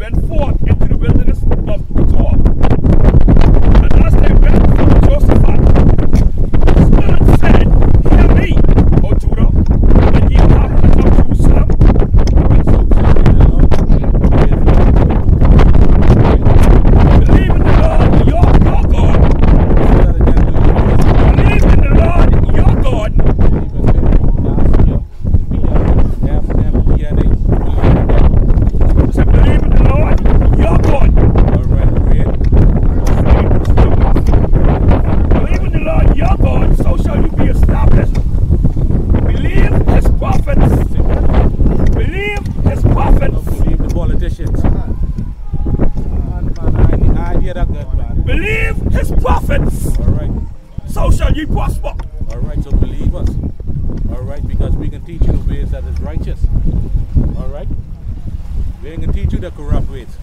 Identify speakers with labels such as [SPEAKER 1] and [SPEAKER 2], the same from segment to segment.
[SPEAKER 1] went forth into the wilderness of Tor. And as they went from Josaphat, the Spirit said, Hear me, O Judah, and ye inhabitants of Jerusalem. Believe in the Lord your God. Believe in the Lord your God. So believe in the Lord your God. Believe in the Lord your God, so shall you be established. Believe his prophets. Believe his prophets.
[SPEAKER 2] Believe the politicians. I hear that good, man.
[SPEAKER 1] Believe his prophets.
[SPEAKER 2] Alright.
[SPEAKER 1] So shall ye prosper.
[SPEAKER 2] Alright, so believe us. Alright, because we can teach you the ways that is righteous. Alright? We ain't gonna teach you the corrupt ways.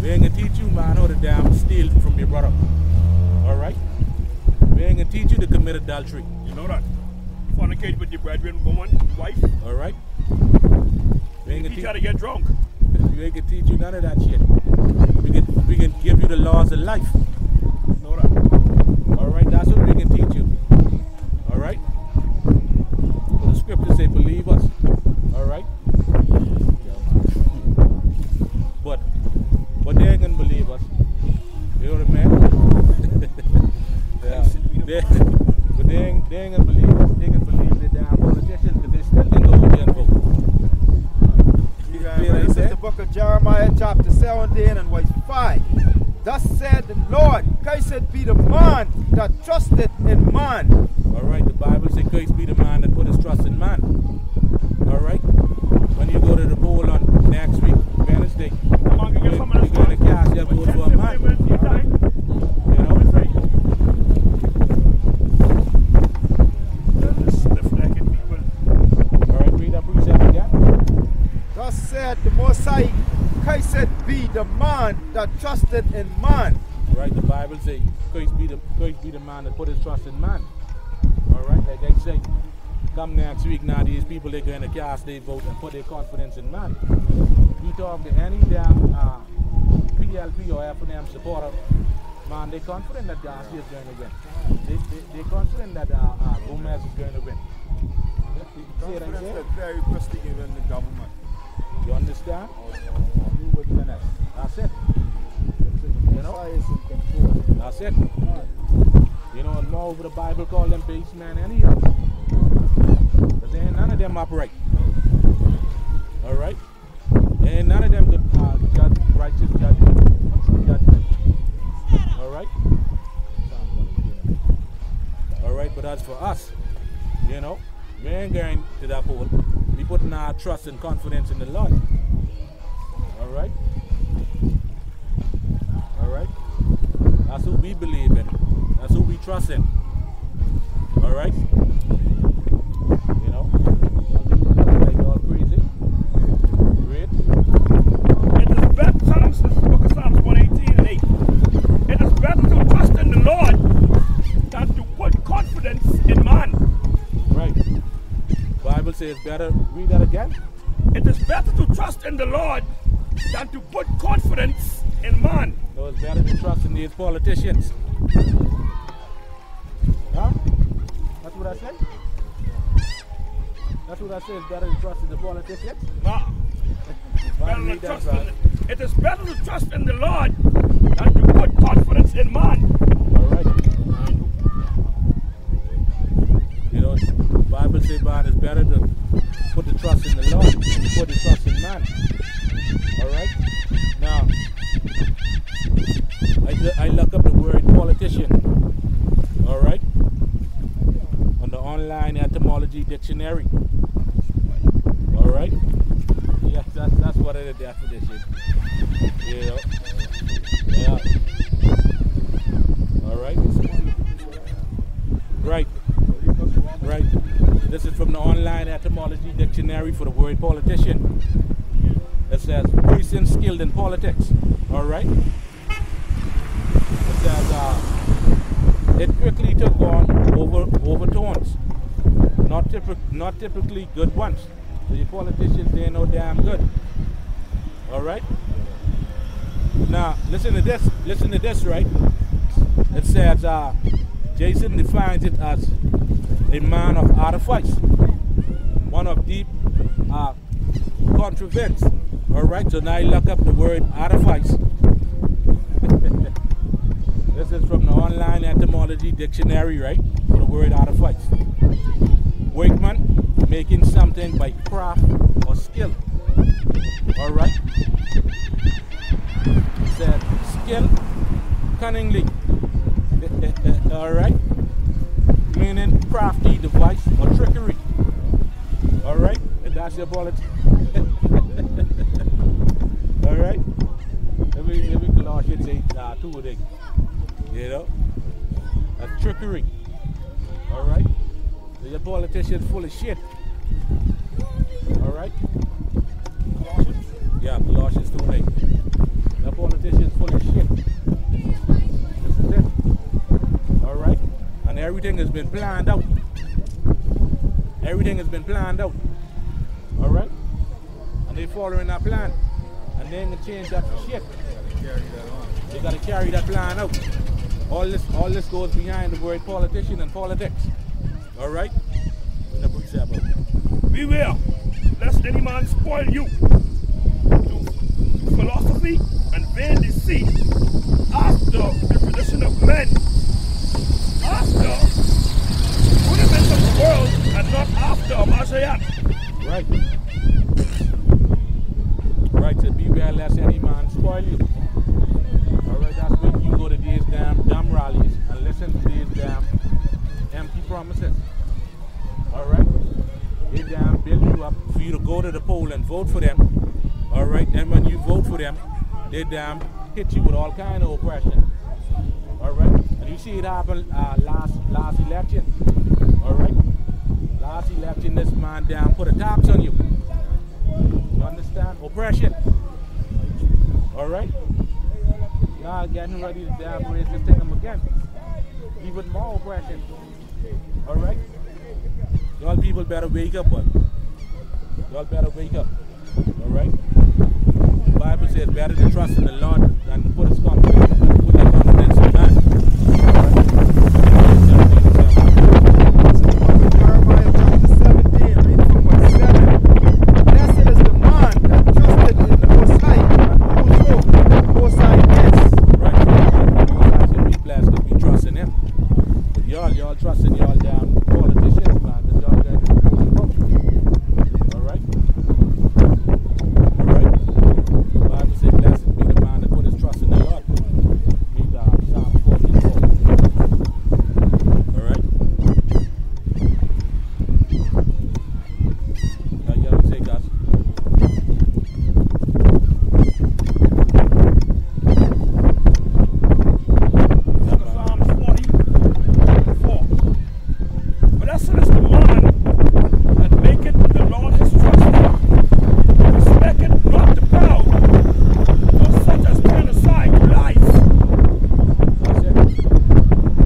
[SPEAKER 2] We ain't gonna teach you, man, how to damn steal from your brother. Alright? We ain't gonna teach you to commit adultery.
[SPEAKER 1] You know that. Fornicate with your brethren, woman, wife.
[SPEAKER 2] Alright? We ain't gonna
[SPEAKER 1] Teach you how to get drunk.
[SPEAKER 2] We ain't gonna teach you none of that shit. We can give you the laws of life.
[SPEAKER 1] You know that.
[SPEAKER 2] Alright, that's what we can teach you. Alright? So the scriptures say believe us. Alright? But they ain't gonna believe us. You know what I mean? Yeah. But they ain't gonna believe us. They can believe the damn politicians because they still can go out there and vote.
[SPEAKER 3] This is the book of Jeremiah chapter 17 and verse 5. Thus said the Lord, cursed be the man that trusted in man.
[SPEAKER 2] Alright, the Bible says cursed be the man that put his trust in man. Alright? When you go to the poll on next week, Wednesday, you're going to cast your vote for a man. You know? Alright, read that precept again.
[SPEAKER 3] Thus said the Most High, cursed be the man that trusted in man.
[SPEAKER 2] Right, the Bible says, cursed be the man that put his trust in man. Alright, like I say, come next week now, these people, they're going to cast their vote and put their confidence in man. You talk to any damn PLP or FNM supporter, man, they're confident that Garcia is going to win. They're confident that Gomez is going to win.
[SPEAKER 3] Confidence is very prestigious in the government.
[SPEAKER 2] You understand? That's it. You know? That's it. You know, and moreover, the Bible call them base men anyhow. Because none of them upright. Alright? And none of them could judge righteous judgment or true judgment. Alright? Alright, but as for us, you know, we ain't going to that poll. We putting our trust and confidence in the Lord. Alright? Alright? That's who we believe in. That's who we trust in. Alright? You know? Like all crazy. Read.
[SPEAKER 1] It is better, this is the book of Psalms 118 and 8. It is better to trust in the Lord than to put confidence in man.
[SPEAKER 2] Right. Bible says better. Read that again.
[SPEAKER 1] It is better to trust in the Lord than to put confidence in man.
[SPEAKER 2] No, it's better to trust in these politicians. Huh? That's what I said? That's what I said. It's better to trust in the politicians?
[SPEAKER 1] Nah. It is better to trust in the Lord than to put confidence in man.
[SPEAKER 2] Alright. You know, the Bible says, man, it's better to put the trust in the Lord than to put the trust in man. Alright? Now, I look up the word politician. Alright? On the online etymology dictionary. Alright? Yes, that's what it is, the definition. You know? Yeah. Alright? Right. Right. This is from the online etymology dictionary for the word politician. It says, person skilled in politics. Alright? It says, it quickly took on overtones. Not typically good ones. So your politicians, they ain't no damn good. Alright? Now, listen to this. Listen to this, right? It says, Jason defines it as a man of artifice, one of deep contrivance. All right, so now you look up the word artifice. This is from the online etymology dictionary, right? For the word artifice. Workman, making something by craft or skill. All right. It said skill, cunningly. All right. Meaning crafty device or trickery. All right. And that's your bullet. All right. Every Colossians 8, 2 of them. You know? That's trickery. All right. So your politician's full of shit. All right. Colossians? Yeah, Colossians 2:8. Your politician's full of shit. This is it. All right. And everything has been planned out. Everything has been planned out. All right. And they following that plan. And they ain't gonna change that for shit. They gotta carry that plan out. All this goes behind the word politician and politics. All right?
[SPEAKER 1] Beware, lest any man spoil you through philosophy and vain deceit, after the tradition of men, after the rudiments of the world, and not after a Mashiach.
[SPEAKER 2] Right. Right, so beware lest any man spoil you. Alright, that's when you go to these damn rallies and listen to these damn empty promises. Alright? They damn build you up for you to go to the poll and vote for them. Alright, and when you vote for them, they damn hit you with all kind of oppression. Alright? And you see it happen last election. Alright? Last election, this man damn put a tax on you. You understand? Oppression. Alright? Now getting ready to damn raise this thing up again. Even more oppression. Alright? Y'all people better wake up, boy. Y'all better wake up. Alright? The Bible says better to trust in the Lord than to put his confidence, put their confidence in man.
[SPEAKER 3] Jeremiah chapter 17, reading from verse 7. Blessed is the man that trusted in the Most High, whose hope the Most High is.
[SPEAKER 2] Right. The Most High should be blessed if we trust in him. But y'all trust in y'all damn politicians, man, because y'all guys are supposed to vote. Alright? Alright? The Bible says, blessed be the man that put his trust in the Lord. Read Psalm 44. Alright? Y'all say, guys.
[SPEAKER 1] Psalms 44. Blessed is the man that maketh the Lord his trust, respecteth not the proud, nor such as turn aside to lies.
[SPEAKER 2] That's it.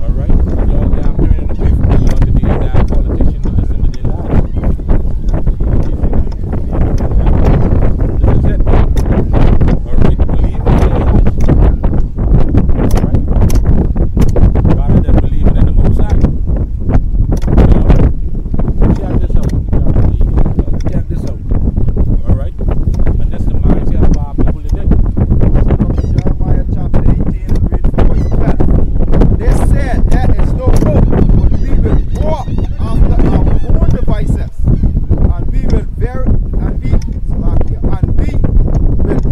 [SPEAKER 2] Alright? Y'all damn turning away from the Lord to these damn politicians to listen to their lies. This is it. Alright? Believe in their lies. Alright? Rather than believing in the Most High. Check this out. Check this out. Alright? And that's the mindset of our people today.
[SPEAKER 3] Jeremiah chapter 18, and reading from verse 12. They said there is no hope, but we will walk after our own devices, and we will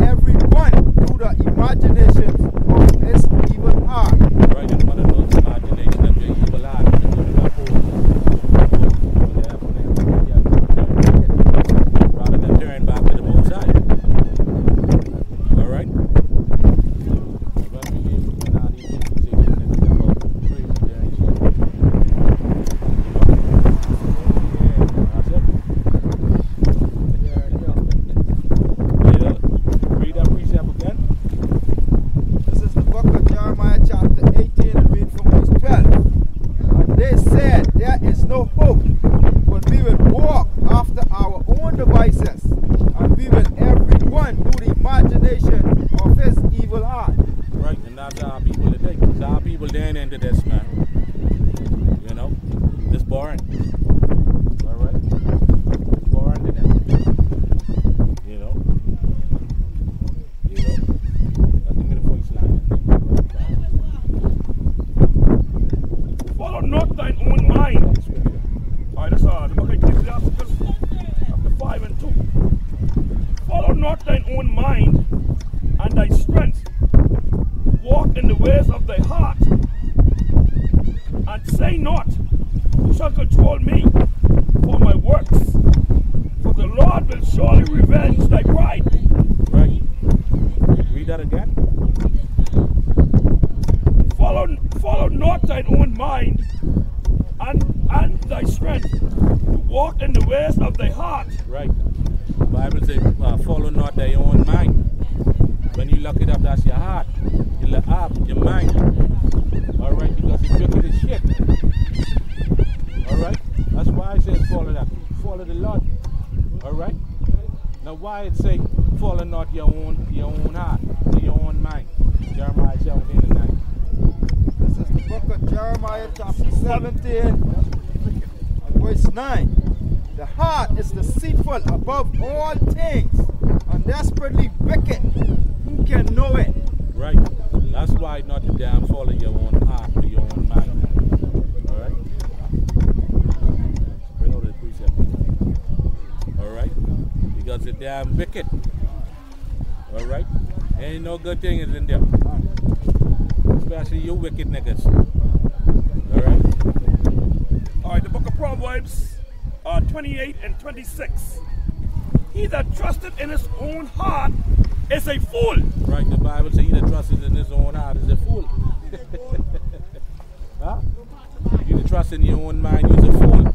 [SPEAKER 3] every one do the imaginations of his evil heart.
[SPEAKER 2] Right, and one of those imaginations of your evil eye is going to rather than turn back to the Most High. Alright? Read that precept again. listening to this, man. You know, it's boring. All right, it's boring to them. You know. Give me the voice line.
[SPEAKER 1] Follow not thine own mind. Alright, that's the book of Ecclesiastes, chapter 5 and 2. Follow not thine own mind and thy strength. Walk in the ways of thy heart. And say not, who shall control me for my works? For the Lord will surely revenge thy pride.
[SPEAKER 2] Right. Read that again.
[SPEAKER 1] Follow not thine own mind and thy strength. Walk in the ways of thy heart.
[SPEAKER 2] Right. The Bible says, follow not thy own mind. When you look it up, that's your heart. Your heart, your mind. Alright, because it's wicked as shit. Alright? That's why I said follow that. Follow the Lord. Alright? Now why it say follow not your own heart, your own mind. Jeremiah 17 and 9.
[SPEAKER 3] This is the book of Jeremiah chapter 17 and verse 9. The heart is deceitful above all things and desperately wicked. Who can know it?
[SPEAKER 2] Right. That's why not to damn follow your own heart or your own mind. Alright? Bring out the precept. Alright? Because the damn wicked. Alright? Ain't no good thing is in there. Especially you wicked niggas. Alright?
[SPEAKER 1] Alright, the book of Proverbs 28 and 26. He that trusteth in his own heart is a fool.
[SPEAKER 2] Right, the Bible says he that trusteth in his own heart is a fool. Huh? If you trust in your own mind, you're a fool.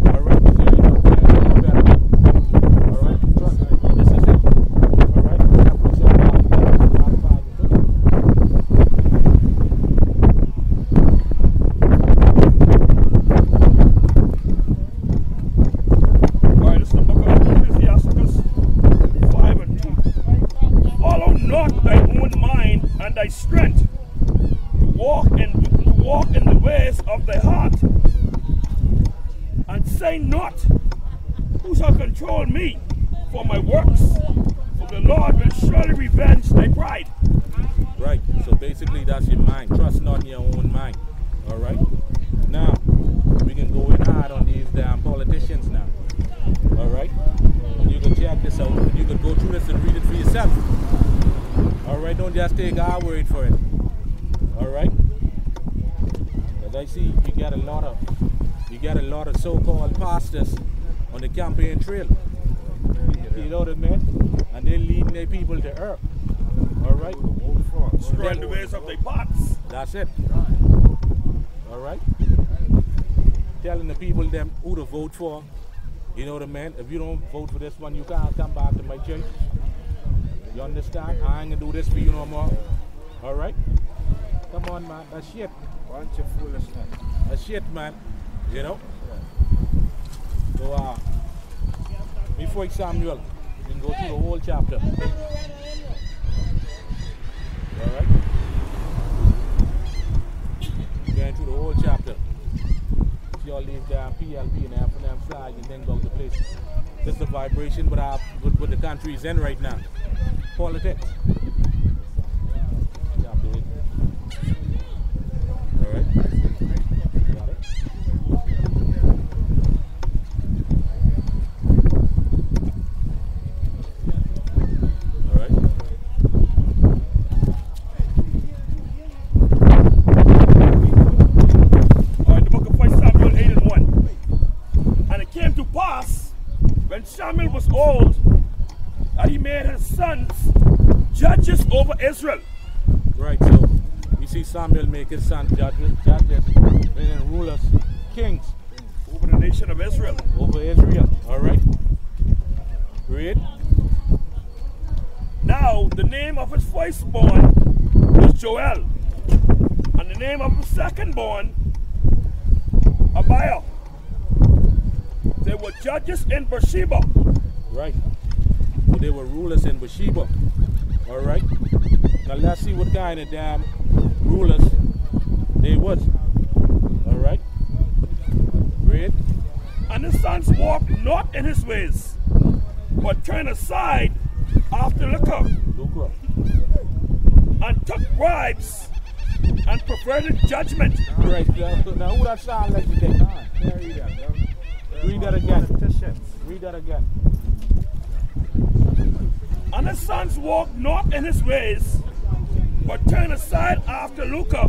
[SPEAKER 2] Alright, so you know better. Alright, trust. This is it. Alright,
[SPEAKER 1] Alright, this is the book of Ecclesiastes 5 and 2. Follow not thy own mind and thy strength to walk in the ways of thy heart. And say not, who shall control me for my works? For the Lord will surely revenge thy pride.
[SPEAKER 2] right, so basically that's your mind. Trust not in your own mind. Alright? Now, we can go in hard on these damn politicians now. Alright? And you can check this out. You can go through this and read it for yourself. Alright? Don't just take our word for it. Alright? As I see, you got a lot of so-called pastors on the campaign trail. You know what I mean? And they're leading their people to earth. Alright?
[SPEAKER 1] Destroying the ways of thy paths.
[SPEAKER 2] That's it. Alright? Telling the people them who to vote for. You know what I mean? If you don't vote for this one, you can't come back to my church. You understand? I ain't gonna do this for you no more. Alright? Come on, man. That's shit.
[SPEAKER 3] Bunch of foolishness.
[SPEAKER 2] That's shit, man. You know? So, before Samuel, you can go through the whole chapter. Alright? Going through the whole chapter. See all these damn PLP and them flag and then go to place. This is the vibration what the country is in right now. Politics. Chapter 8. Alright? Got it? Alright?
[SPEAKER 1] Alright, the book of 1 Samuel 8 and 1. And it came to pass, when Samuel was old, that he made his sons judges over Israel.
[SPEAKER 2] Right, so we see Samuel make his son judges, and then rulers, kings
[SPEAKER 1] Over the nation of Israel.
[SPEAKER 2] over Israel. Alright? Read.
[SPEAKER 1] Now, the name of his firstborn was Joel, and the name of his secondborn, Abiah. They were judges in Beersheba.
[SPEAKER 2] Right. So they were rulers in Beersheba. Alright? Now let's see what kind of damn rulers They was. All right. Read.
[SPEAKER 1] And his sons walked not in his ways, but turned aside after liquor, and took bribes, and perverted judgment.
[SPEAKER 2] Right. Now who that sound like today? Read that again. Read that again.
[SPEAKER 1] And his sons walked not in his ways, but turned aside after lucre,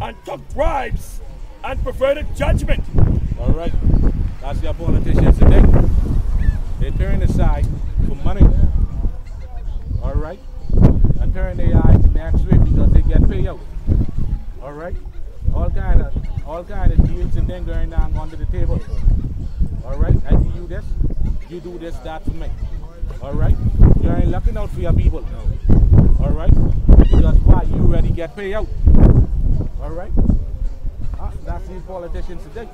[SPEAKER 1] and took bribes, and perverted judgment.
[SPEAKER 2] All right. That's your politicians today. They turn aside for money. All right. And turn their eyes to next week because they get paid out. All right. All kind of deals and then going down under the table. All right. I do you this. You do this, that for me. All right. You ain't looking out for your people. All right. Because why? You already get paid out. All right. That's these politicians today.